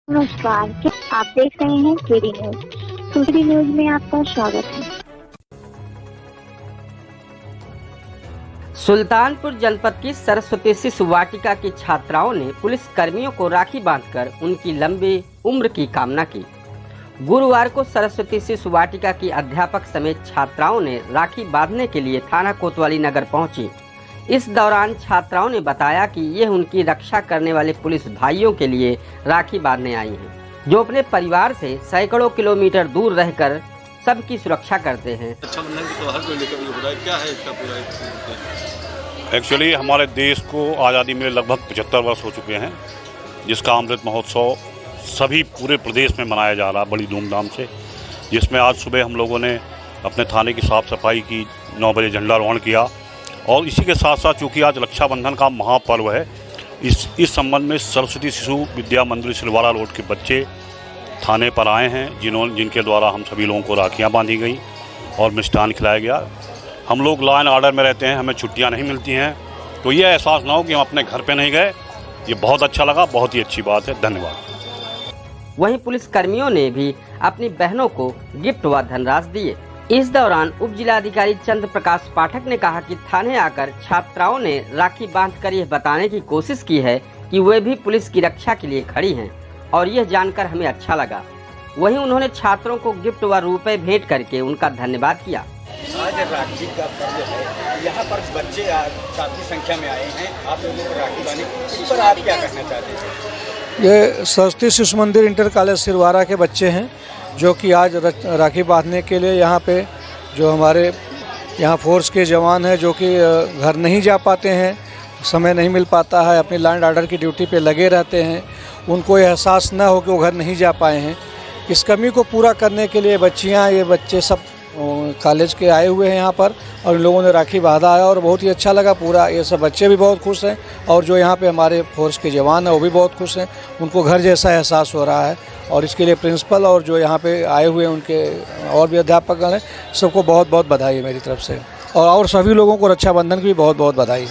नमस्कार, आप देख रहे हैं केडी न्यूज। केडी न्यूज में आपका स्वागत है। सुल्तानपुर जनपद की सरस्वती शिशु वाटिका की छात्राओं ने पुलिस कर्मियों को राखी बांधकर उनकी लंबी उम्र की कामना की। गुरुवार को सरस्वती शिशु वाटिका की अध्यापक समेत छात्राओं ने राखी बांधने के लिए थाना कोतवाली नगर पहुंची। इस दौरान छात्राओं ने बताया कि ये उनकी रक्षा करने वाले पुलिस भाइयों के लिए राखी बांधने आई हैं, जो अपने परिवार से सैकड़ों किलोमीटर दूर रहकर सबकी सुरक्षा करते हैं। रक्षाबंधन के त्योहार को लेकर ये हो रहा है, क्या है इसका पूरा? एक्चुअली हमारे देश को आज़ादी मिले लगभग 75 वर्ष हो चुके हैं, जिसका अमृत महोत्सव सभी पूरे प्रदेश में मनाया जा रहा है बड़ी धूमधाम से, जिसमें आज सुबह हम लोगों ने अपने थाने की साफ़ सफाई की, 9 बजे झंडारोहण किया। और इसी के साथ साथ चूँकि आज रक्षाबंधन का महापर्व है, इस संबंध में सरस्वती शिशु विद्या मंदिर सिलवाड़ा रोड के बच्चे थाने पर आए हैं, जिनके द्वारा हम सभी लोगों को राखियाँ बांधी गई और मिष्ठान खिलाया गया। हम लोग लॉ एंड ऑर्डर में रहते हैं, हमें छुट्टियाँ नहीं मिलती हैं, तो ये एहसास ना हो कि हम अपने घर पे नहीं गए। ये बहुत अच्छा लगा, बहुत ही अच्छी बात है। धन्यवाद। वहीं पुलिस कर्मियों ने भी अपनी बहनों को गिफ्ट व धनराशि दिए। इस दौरान उप जिलाधिकारी चंद्र प्रकाश पाठक ने कहा कि थाने आकर छात्राओं ने राखी बांधकर यह बताने की कोशिश की है कि वे भी पुलिस की रक्षा के लिए खड़ी हैं और यह जानकर हमें अच्छा लगा। वहीं उन्होंने छात्रों को गिफ्ट व रुपए भेंट करके उनका धन्यवाद किया। आज राखी का पर्व है, यहाँ पर बच्चे काफी संख्या में आए हैं, आप लोगों को राखी बांधी, इस पर आप क्या कहना चाहते हैं? ये सरस्वती शिशु मंदिर इंटर कॉलेज सिलवाड़ा के बच्चे हैं, जो कि आज राखी बांधने के लिए यहाँ पे जो हमारे यहाँ फोर्स के जवान हैं, जो कि घर नहीं जा पाते हैं, समय नहीं मिल पाता है, अपनी लैंड ऑर्डर की ड्यूटी पे लगे रहते हैं, उनको एहसास न हो कि वो घर नहीं जा पाए हैं। इस कमी को पूरा करने के लिए ये बच्चे सब कॉलेज के आए हुए हैं यहाँ पर, और इन लोगों ने राखी बांधा है और बहुत ही अच्छा लगा। पूरा ये सब बच्चे भी बहुत खुश हैं और जो यहाँ पे हमारे फोर्स के जवान हैं वो भी बहुत खुश हैं, उनको घर जैसा एहसास हो रहा है। और इसके लिए प्रिंसिपल और जो यहाँ पे आए हुए हैं उनके और भी अध्यापक हैं, सबको बहुत बहुत बधाई है मेरी तरफ से, और सभी लोगों को रक्षाबंधन की भी बहुत बहुत बधाई।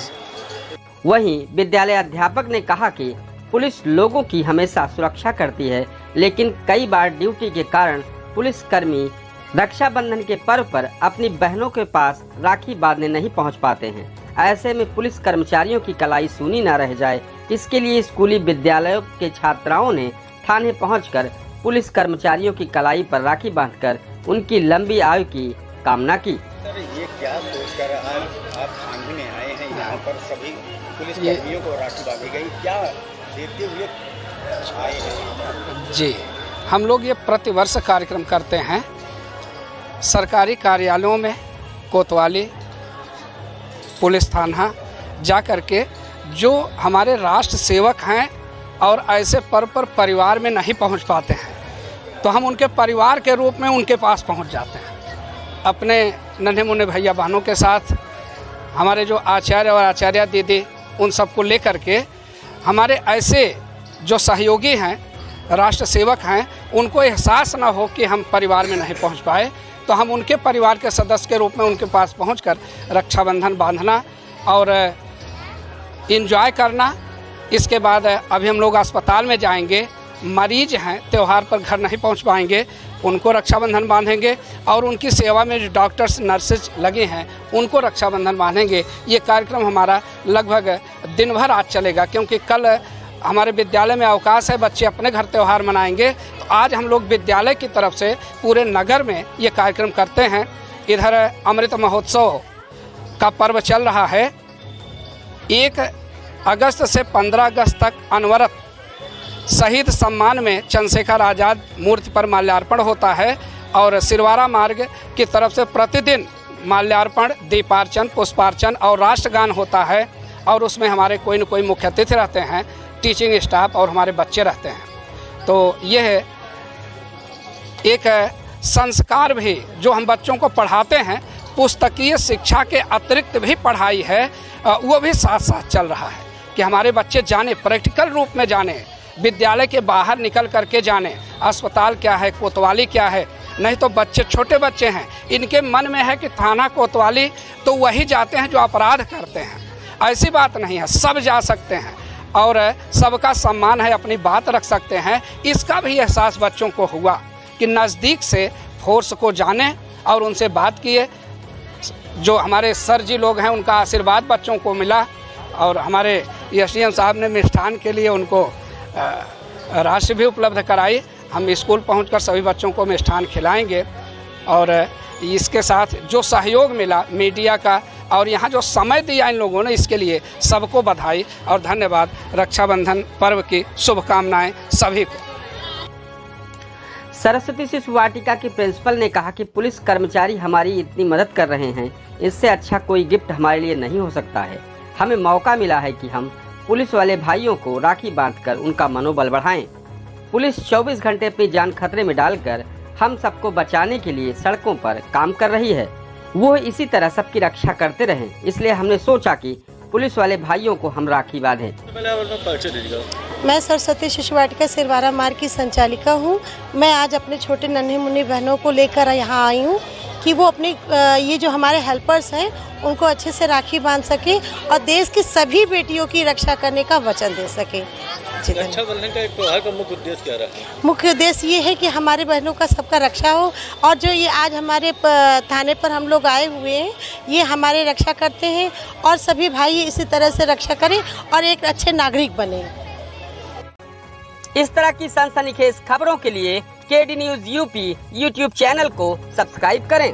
वहीं विद्यालय अध्यापक ने कहा कि पुलिस लोगों की हमेशा सुरक्षा करती है, लेकिन कई बार ड्यूटी के कारण पुलिसकर्मी रक्षाबंधन के पर्व पर अपनी बहनों के पास राखी बांधने नहीं पहुंच पाते हैं। ऐसे में पुलिस कर्मचारियों की कलाई सूनी न रह जाए, इसके लिए स्कूली विद्यालयों के छात्राओं ने थाने पहुंचकर पुलिस कर्मचारियों की कलाई पर राखी बांधकर उनकी लंबी आयु की कामना की। सर, ये क्या सोचकर आप थाने में आए हैं, यहाँ पर सभी पुलिस कर्मियों को राखी बांधी गई, क्या देखते हुए आए हैं? जी, हम लोग ये प्रतिवर्ष कार्यक्रम करते हैं सरकारी कार्यालयों में, कोतवाली पुलिस थाना जा कर के, जो हमारे राष्ट्र सेवक हैं और ऐसे पर्व पर परिवार में नहीं पहुंच पाते हैं, तो हम उनके परिवार के रूप में उनके पास पहुंच जाते हैं। अपने नन्हे मुन्ने भैया बहनों के साथ हमारे जो आचार्य और आचार्य दीदी, उन सबको लेकर के हमारे ऐसे जो सहयोगी हैं, राष्ट्र सेवक हैं, उनको एहसास ना हो कि हम परिवार में नहीं पहुंच पाए, तो हम उनके परिवार के सदस्य के रूप में उनके पास पहुंचकर रक्षाबंधन बांधना और एंजॉय करना। इसके बाद अभी हम लोग अस्पताल में जाएंगे, मरीज हैं, त्यौहार पर घर नहीं पहुंच पाएंगे, उनको रक्षाबंधन बांधेंगे और उनकी सेवा में जो डॉक्टर्स नर्सेज लगे हैं उनको रक्षाबंधन बांधेंगे। ये कार्यक्रम हमारा लगभग दिन भर आज चलेगा, क्योंकि कल हमारे विद्यालय में अवकाश है, बच्चे अपने घर त्यौहार मनाएंगे, तो आज हम लोग विद्यालय की तरफ से पूरे नगर में ये कार्यक्रम करते हैं। इधर अमृत महोत्सव का पर्व चल रहा है। 1 अगस्त से 15 अगस्त तक अनवरत शहीद सम्मान में चंद्रशेखर आज़ाद मूर्ति पर माल्यार्पण होता है और सिलवाड़ा मार्ग की तरफ से प्रतिदिन माल्यार्पण, दीपार्चन, पुष्पार्चन और राष्ट्रगान होता है, और उसमें हमारे कोई न कोई मुख्य अतिथि रहते हैं, टीचिंग स्टाफ और हमारे बच्चे रहते हैं। तो यह एक संस्कार भी जो हम बच्चों को पढ़ाते हैं, पुस्तकीय शिक्षा के अतिरिक्त भी पढ़ाई है, वो भी साथ साथ चल रहा है कि हमारे बच्चे जाने, प्रैक्टिकल रूप में जाने, विद्यालय के बाहर निकल करके जाने, अस्पताल क्या है, कोतवाली क्या है। नहीं तो बच्चे, छोटे बच्चे हैं, इनके मन में है कि थाना कोतवाली तो वही जाते हैं जो अपराध करते हैं। ऐसी बात नहीं है, सब जा सकते हैं। और सबका सम्मान है, अपनी बात रख सकते हैं, इसका भी एहसास बच्चों को हुआ कि नज़दीक से फोर्स को जाने और उनसे बात किए। जो हमारे सर जी लोग हैं उनका आशीर्वाद बच्चों को मिला और हमारे एसडीएम साहब ने मिष्ठान के लिए उनको राशि भी उपलब्ध कराई। हम स्कूल पहुंचकर सभी बच्चों को मिष्ठान खिलाएंगे और इसके साथ जो सहयोग मिला मीडिया का और यहाँ जो समय दिया इन लोगों ने, इसके लिए सबको बधाई और धन्यवाद। रक्षाबंधन पर्व की शुभकामनाएं सभी को। सरस्वती शिशु वाटिका की प्रिंसिपल ने कहा कि पुलिस कर्मचारी हमारी इतनी मदद कर रहे हैं, इससे अच्छा कोई गिफ्ट हमारे लिए नहीं हो सकता है। हमें मौका मिला है कि हम पुलिस वाले भाइयों को राखी बांधकर उनका मनोबल बढ़ाएं। पुलिस 24 घंटे अपनी जान खतरे में डालकर हम सबको बचाने के लिए सड़कों पर काम कर रही है। वो इसी तरह सबकी रक्षा करते रहें, इसलिए हमने सोचा कि पुलिस वाले भाइयों को हम राखी बांधें। मैं सरस्वती शिशु वाटिका सिरवारा मार्ग की संचालिका हूँ। मैं आज अपने छोटे नन्हे मुन्ने बहनों को लेकर यहाँ आई हूँ कि वो अपनी ये जो हमारे हेल्पर्स हैं उनको अच्छे से राखी बांध सके और देश की सभी बेटियों की रक्षा करने का वचन दे सके। रक्षाबंधन का एक त्योहार का मुख्य उद्देश्य क्या रहा है? मुख्य उद्देश्य ये है कि हमारे बहनों का सबका रक्षा हो और जो ये आज हमारे थाने पर हम लोग आए हुए हैं ये हमारे रक्षा करते हैं और सभी भाई इसी तरह से रक्षा करें और एक अच्छे नागरिक बने। इस तरह की सनसनीखेज खबरों के लिए KD news UP YouTube channel को सब्सक्राइब करें।